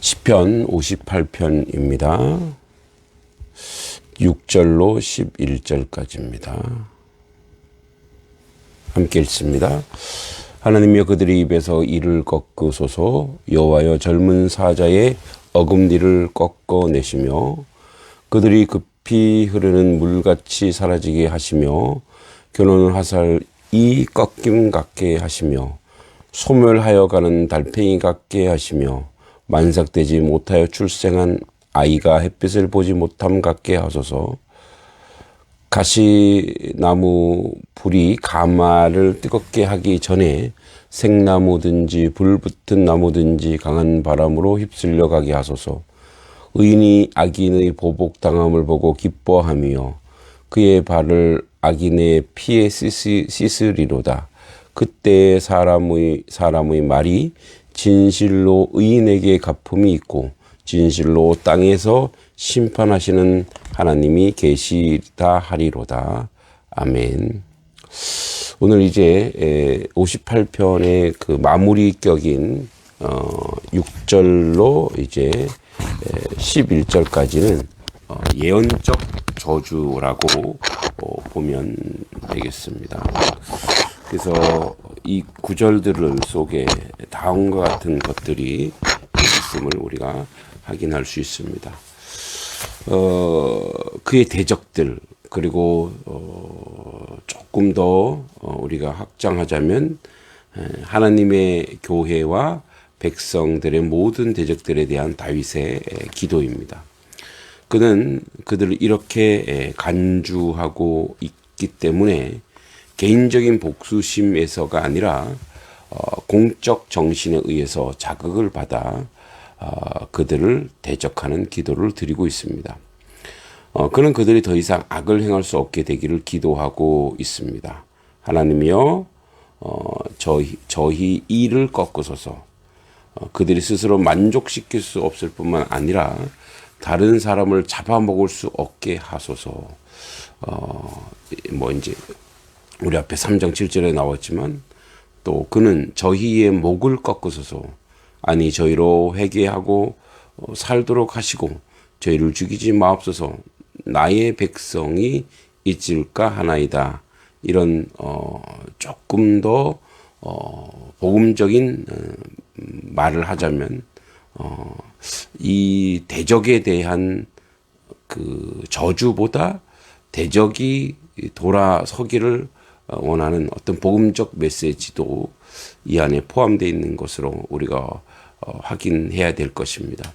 시편 58편입니다. 6절로 11절까지입니다. 함께 읽습니다. 하나님이여 그들의 입에서 이를 꺾으소서. 여호와여 젊은 사자의 어금니를 꺾어내시며 그들이 급히 흐르는 물같이 사라지게 하시며 겨누는 화살이 꺾임 같게 하시며 소멸하여 가는 달팽이 같게 하시며 만삭되지 못하여 출생한 아이가 햇빛을 보지 못함 같게 하소서. 가시나무 불이 가마를 뜨겁게 하기 전에 생나무든지 불붙은 나무든지 강한 바람으로 휩쓸려 가게 하소서. 의인이 악인의 보복당함을 보고 기뻐하며 그의 발을 악인의 피에 씻으리로다. 그때 사람의 말이 진실로 의인에게 갚음이 있고 진실로 땅에서 심판하시는 하나님이 계시다 하리로다. 아멘. 오늘 이제 58편의 그 마무리격인 6절로 이제 11절까지는 예언적 저주라고 보면 되겠습니다. 그래서 이 구절들 속에 다음과 같은 것들이 있음을 우리가 확인할 수 있습니다. 그의 대적들, 그리고 조금 더 우리가 확장하자면 하나님의 교회와 백성들의 모든 대적들에 대한 다윗의 기도입니다. 그는 그들을 이렇게 간주하고 있기 때문에 개인적인 복수심에서가 아니라 공적 정신에 의해서 자극을 받아 그들을 대적하는 기도를 드리고 있습니다. 그는 그들이 더 이상 악을 행할 수 없게 되기를 기도하고 있습니다. 하나님이여 저희 이를 꺾으소서. 그들이 스스로 만족시킬 수 없을 뿐만 아니라 다른 사람을 잡아먹을 수 없게 하소서. 이제 우리 앞에 3장 7절에 나왔지만 또 그는 저희의 목을 꺾으소서. 아니 저희로 회개하고 살도록 하시고 저희를 죽이지 마옵소서. 나의 백성이 잊을까 하나이다. 이런 조금 더 복음적인 말을 하자면 이 대적에 대한 그 저주보다 대적이 돌아서기를 원하는 어떤 복음적 메시지도 이 안에 포함되어 있는 것으로 우리가 확인해야 될 것입니다.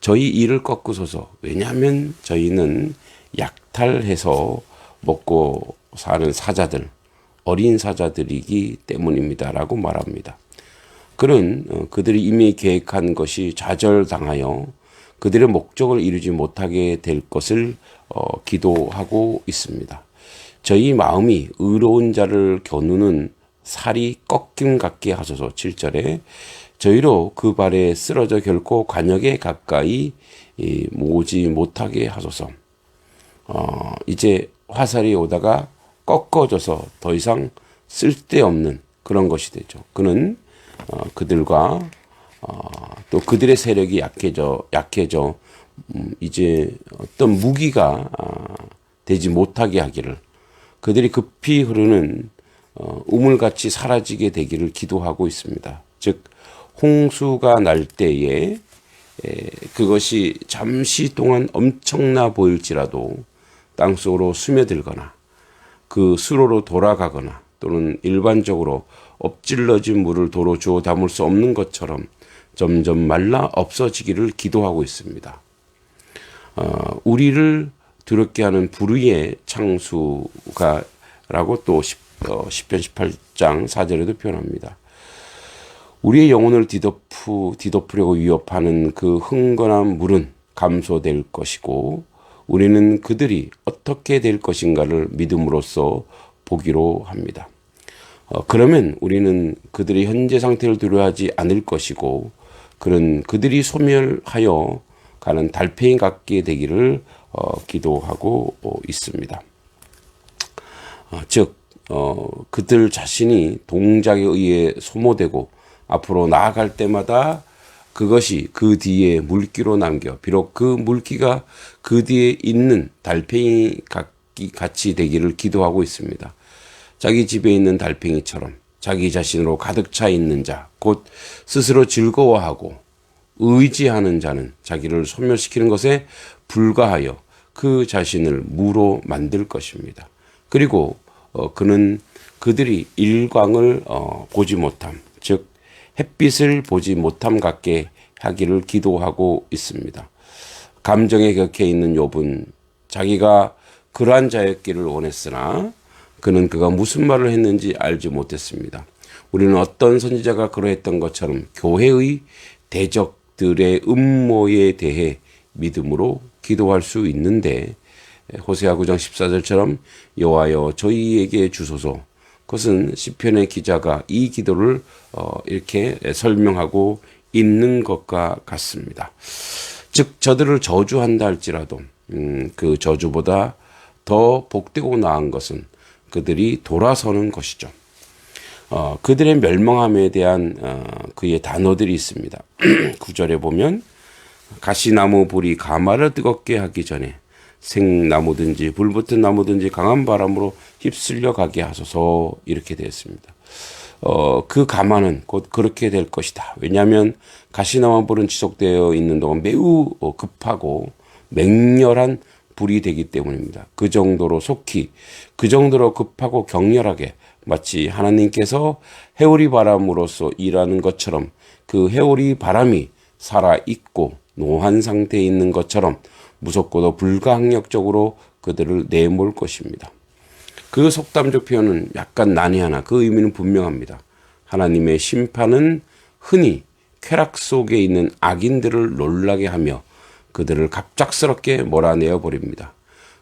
저희 이를 꺾으소서. 왜냐하면 저희는 약탈해서 먹고 사는 사자들, 어린 사자들이기 때문입니다라고 말합니다. 그는 그들이 이미 계획한 것이 좌절당하여 그들의 목적을 이루지 못하게 될 것을 기도하고 있습니다. 저희 마음이 의로운 자를 겨누는 살이 꺾임 같게 하소서. 7절에 저희로 그 발에 쓰러져 결코 관역에 가까이 모지 못하게 하소서. 이제 화살이 오다가 꺾어져서 더 이상 쓸데없는 그런 것이 되죠. 그는 그들과 또 그들의 세력이 약해져 이제 어떤 무기가 되지 못하게 하기를, 그들이 급히 흐르는 우물같이 사라지게 되기를 기도하고 있습니다. 즉 홍수가 날 때에 그것이 잠시 동안 엄청나 보일지라도 땅속으로 스며들거나 그 수로로 돌아가거나 또는 일반적으로 엎질러진 물을 도로 주워 담을 수 없는 것처럼 점점 말라 없어지기를 기도하고 있습니다. 우리를 두렵게 하는 불의의 창수가 라고 또 10편 18장 4절에도 표현합니다. 우리의 영혼을 뒤덮으려고 위협하는 그 흥건한 물은 감소될 것이고 우리는 그들이 어떻게 될 것인가를 믿음으로써 보기로 합니다. 그러면 우리는 그들의 현재 상태를 두려워하지 않을 것이고 그들이 소멸하여 가는 달팽이 같게 되기를 기도하고 있습니다. 즉 그들 자신이 동작에 의해 소모되고 앞으로 나아갈 때마다 그것이 그 뒤에 물기로 남겨 비록 그 물기가 그 뒤에 있는 달팽이 같이 되기를 기도하고 있습니다. 자기 집에 있는 달팽이처럼 자기 자신으로 가득 차 있는 자, 곧 스스로 즐거워하고 의지하는 자는 자기를 소멸시키는 것에 불과하여 그 자신을 무로 만들 것입니다. 그리고 그는 그들이 일광을 보지 못함, 즉 햇빛을 보지 못함 같게 하기를 기도하고 있습니다. 감정에 격해 있는 욥은 자기가 그러한 자였기를 원했으나 그는 그가 무슨 말을 했는지 알지 못했습니다. 우리는 어떤 선지자가 그러했던 것처럼 교회의 대적들의 음모에 대해 믿음으로 기도할 수 있는데 호세아 9장 14절처럼 여호와여 저희에게 주소서. 그것은 시편의 기자가 이 기도를 이렇게 설명하고 있는 것과 같습니다. 즉 저들을 저주한다 할지라도 그 저주보다 더 복되고 나은 것은 그들이 돌아서는 것이죠. 그들의 멸망함에 대한 그의 단어들이 있습니다. 9절에 보면 가시나무 불이 가마를 뜨겁게 하기 전에 생나무든지 불붙은 나무든지 강한 바람으로 휩쓸려 가게 하소서 이렇게 되어 있습니다. 그 가마는 곧 그렇게 될 것이다. 왜냐하면 가시나무 불은 지속되어 있는 동안 매우 급하고 맹렬한 불이 되기 때문입니다. 그 정도로 속히 그 정도로 급하고 격렬하게 마치 하나님께서 해오리 바람으로서 일하는 것처럼 그 해오리 바람이 살아있고 노한 상태에 있는 것처럼 무섭고도 불가항력적으로 그들을 내몰 것입니다. 그 속담적 표현은 약간 난해하나 그 의미는 분명합니다. 하나님의 심판은 흔히 쾌락 속에 있는 악인들을 놀라게 하며 그들을 갑작스럽게 몰아내어 버립니다.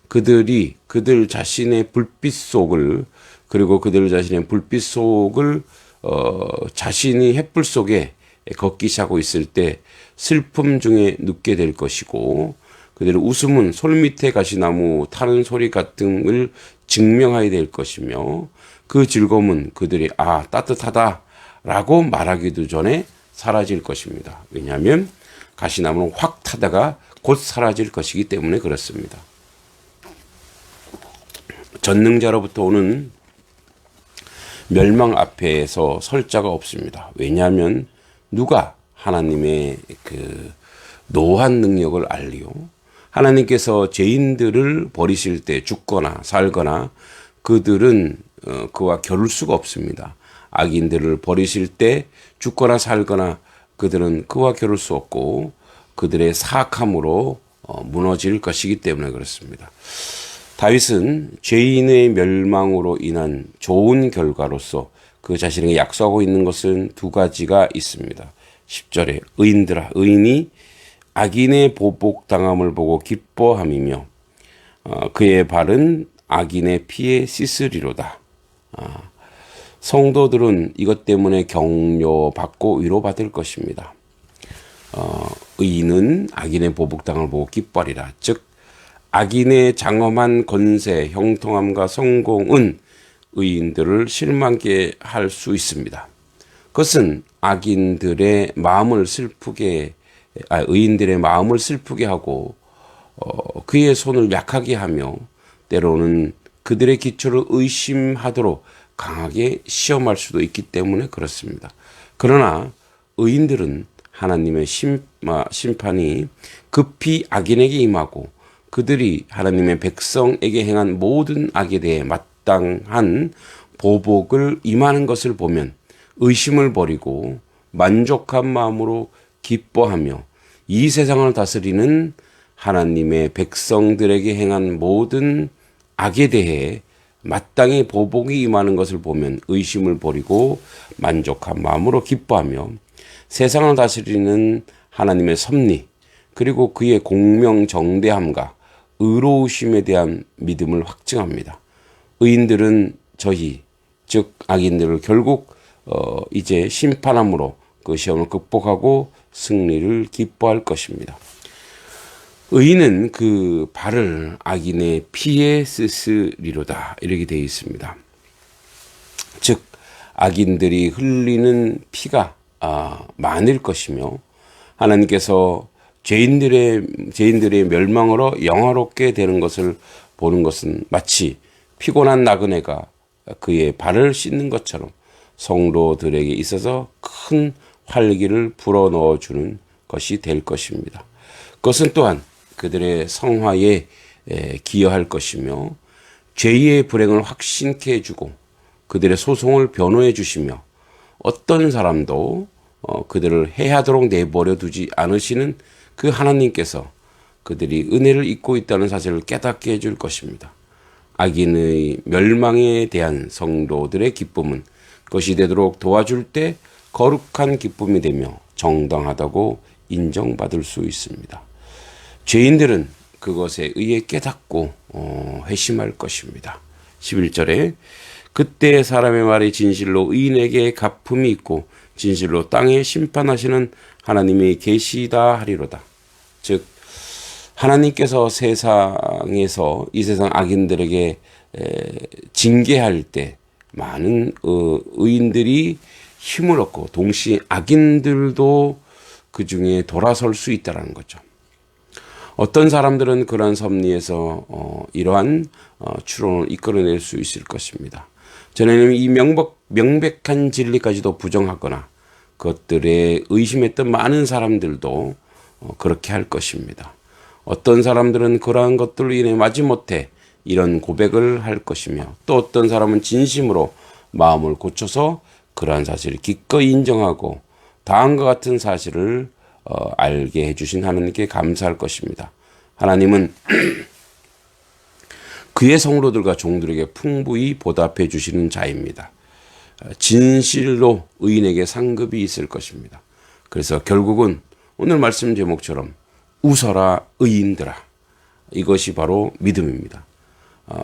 그들이 그들 자신의 불빛 속을 그리고 그들 자신의 불빛 속을 자신이 햇불 속에 걷기 시작하고 있을 때 슬픔 중에 눕게 될 것이고 그들의 웃음은 솔밑에 가시나무 타는 소리 같음을 증명하게 될 것이며 그 즐거움은 그들이 따뜻하다라고 말하기도 전에 사라질 것입니다. 왜냐하면 가시나무는 확 타다가 곧 사라질 것이기 때문에 그렇습니다. 전능자로부터 오는 멸망 앞에서 설 자가 없습니다. 왜냐하면 누가 하나님의 그 노한 능력을 알리요? 하나님께서 죄인들을 버리실 때 죽거나 살거나 그들은 그와 겨룰 수가 없습니다. 악인들을 버리실 때 죽거나 살거나 그들은 그와 겨룰 수 없고 그들의 사악함으로 무너질 것이기 때문에 그렇습니다. 다윗은 죄인의 멸망으로 인한 좋은 결과로서 그 자신에게 약속하고 있는 것은 두 가지가 있습니다. 10절에 의인들아 의인이 악인의 보복당함을 보고 기뻐함이며 그의 발은 악인의 피에 씻으리로다. 성도들은 이것 때문에 격려받고 위로받을 것입니다. 의인은 악인의 보복당함을 보고 기뻐하리라. 즉 악인의 장엄한 권세, 형통함과 성공은 의인들을 실망케 할 수 있습니다. 그것은 악인들의 마음을 의인들의 마음을 슬프게 하고 그의 손을 약하게 하며 때로는 그들의 기초를 의심하도록 강하게 시험할 수도 있기 때문에 그렇습니다. 그러나 의인들은 하나님의 심판이 급히 악인에게 임하고 그들이 하나님의 백성에게 행한 모든 악에 대해 마땅한 보복을 임하는 것을 보면 의심을 버리고 만족한 마음으로 기뻐하며 이 세상을 다스리는 하나님의 백성들에게 행한 모든 악에 대해 마땅히 보복이 임하는 것을 보면 의심을 버리고 만족한 마음으로 기뻐하며 세상을 다스리는 하나님의 섭리 그리고 그의 공명정대함과 의로우심에 대한 믿음을 확증합니다. 의인들은 즉 악인들을 결국 이제 심판함으로 그 시험을 극복하고 승리를 기뻐할 것입니다. 의인은 그 발을 악인의 피에 씻으리로다 이렇게 되어 있습니다. 즉 악인들이 흘리는 피가 많을 것이며 하나님께서 죄인들의 멸망으로 영화롭게 되는 것을 보는 것은 마치 피곤한 나그네가 그의 발을 씻는 것처럼 성도들에게 있어서 큰 활기를 불어넣어 주는 것이 될 것입니다. 그것은 또한 그들의 성화에 기여할 것이며 죄의 불행을 확신케 해주고 그들의 소송을 변호해 주시며 어떤 사람도 그들을 해하도록 내버려 두지 않으시는 그 하나님께서 그들이 은혜를 잊고 있다는 사실을 깨닫게 해줄 것입니다. 악인의 멸망에 대한 성도들의 기쁨은 그것이 되도록 도와줄 때 거룩한 기쁨이 되며 정당하다고 인정받을 수 있습니다. 죄인들은 그것에 의해 깨닫고 회심할 것입니다. 11절에 그때 사람의 말이 진실로 의인에게 갚음이 있고 진실로 땅에 심판하시는 하나님이 계시다 하리로다. 즉 하나님께서 세상에서 이 세상 악인들에게 징계할 때 많은 의인들이 힘을 얻고 동시에 악인들도 그 중에 돌아설 수 있다는 거죠. 어떤 사람들은 그러한 섭리에서 이러한 추론을 이끌어낼 수 있을 것입니다. 전에는 이 명백한 진리까지도 부정하거나 그것들에 의심했던 많은 사람들도 그렇게 할 것입니다. 어떤 사람들은 그러한 것들로 인해 마지못해 이런 고백을 할 것이며 또 어떤 사람은 진심으로 마음을 고쳐서 그러한 사실을 기꺼이 인정하고 다음과 같은 사실을 알게 해주신 하나님께 감사할 것입니다. 하나님은 그의 성도들과 종들에게 풍부히 보답해 주시는 자입니다. 진실로 의인에게 상급이 있을 것입니다. 그래서 결국은 오늘 말씀 제목처럼 웃어라 의인들아, 이것이 바로 믿음입니다.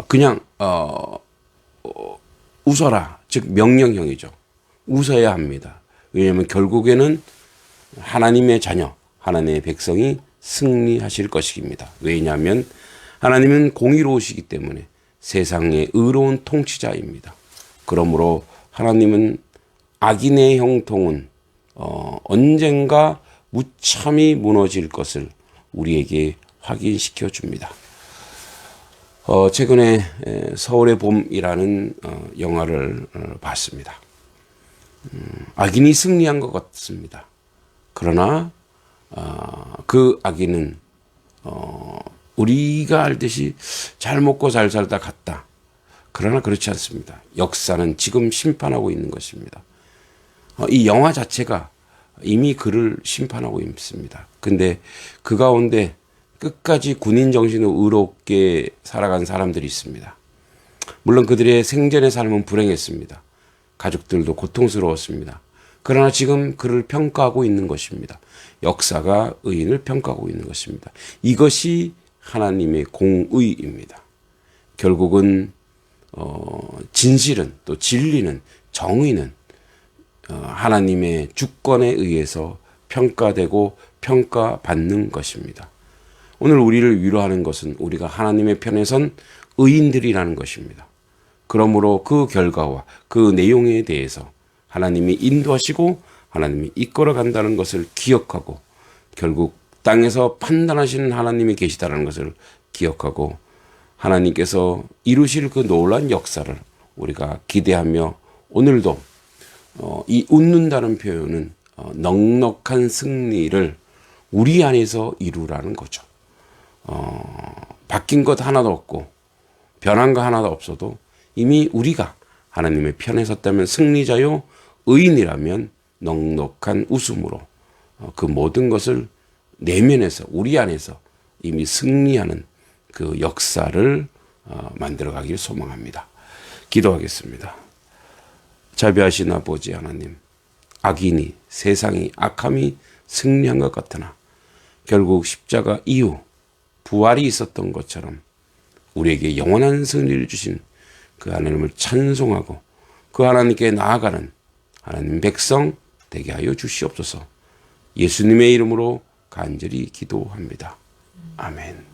그냥 웃어라, 즉 명령형이죠. 웃어야 합니다. 왜냐하면 결국에는 하나님의 자녀, 하나님의 백성이 승리하실 것입니다. 왜냐하면 하나님은 공의로우시기 때문에 세상의 의로운 통치자입니다. 그러므로 하나님은 악인의 형통은 언젠가 무참히 무너질 것을 우리에게 확인시켜 줍니다. 최근에 서울의 봄이라는 영화를 봤습니다. 악인이 승리한 것 같습니다. 그러나 그 악인은 우리가 알듯이 잘 먹고 잘 살다 갔다. 그러나 그렇지 않습니다. 역사는 지금 심판하고 있는 것입니다. 이 영화 자체가 이미 그를 심판하고 있습니다. 근데 그 가운데 끝까지 군인 정신으로 의롭게 살아간 사람들이 있습니다. 물론 그들의 생전의 삶은 불행했습니다. 가족들도 고통스러웠습니다. 그러나 지금 그를 평가하고 있는 것입니다. 역사가 의인을 평가하고 있는 것입니다. 이것이 하나님의 공의입니다. 결국은 진실은 또 진리는 정의는 하나님의 주권에 의해서 평가되고 평가받는 것입니다. 오늘 우리를 위로하는 것은 우리가 하나님의 편에 선 의인들이라는 것입니다. 그러므로 그 결과와 그 내용에 대해서 하나님이 인도하시고 하나님이 이끌어 간다는 것을 기억하고 결국 땅에서 판단하시는 하나님이 계시다는 것을 기억하고 하나님께서 이루실 그 놀라운 역사를 우리가 기대하며 오늘도 이 웃는다는 표현은 넉넉한 승리를 우리 안에서 이루라는 거죠. 바뀐 것 하나도 없고 변한 거 하나도 없어도 이미 우리가 하나님의 편에 섰다면 승리자요 의인이라면 넉넉한 웃음으로 그 모든 것을 내면에서 우리 안에서 이미 승리하는 그 역사를 만들어가길 소망합니다. 기도하겠습니다. 자비하신 아버지 하나님, 악인이 세상이 악함이 승리한 것 같으나 결국 십자가 이후 부활이 있었던 것처럼 우리에게 영원한 승리를 주신 그 하나님을 찬송하고 그 하나님께 나아가는 하나님 백성 되게 하여 주시옵소서. 예수님의 이름으로 간절히 기도합니다. 아멘.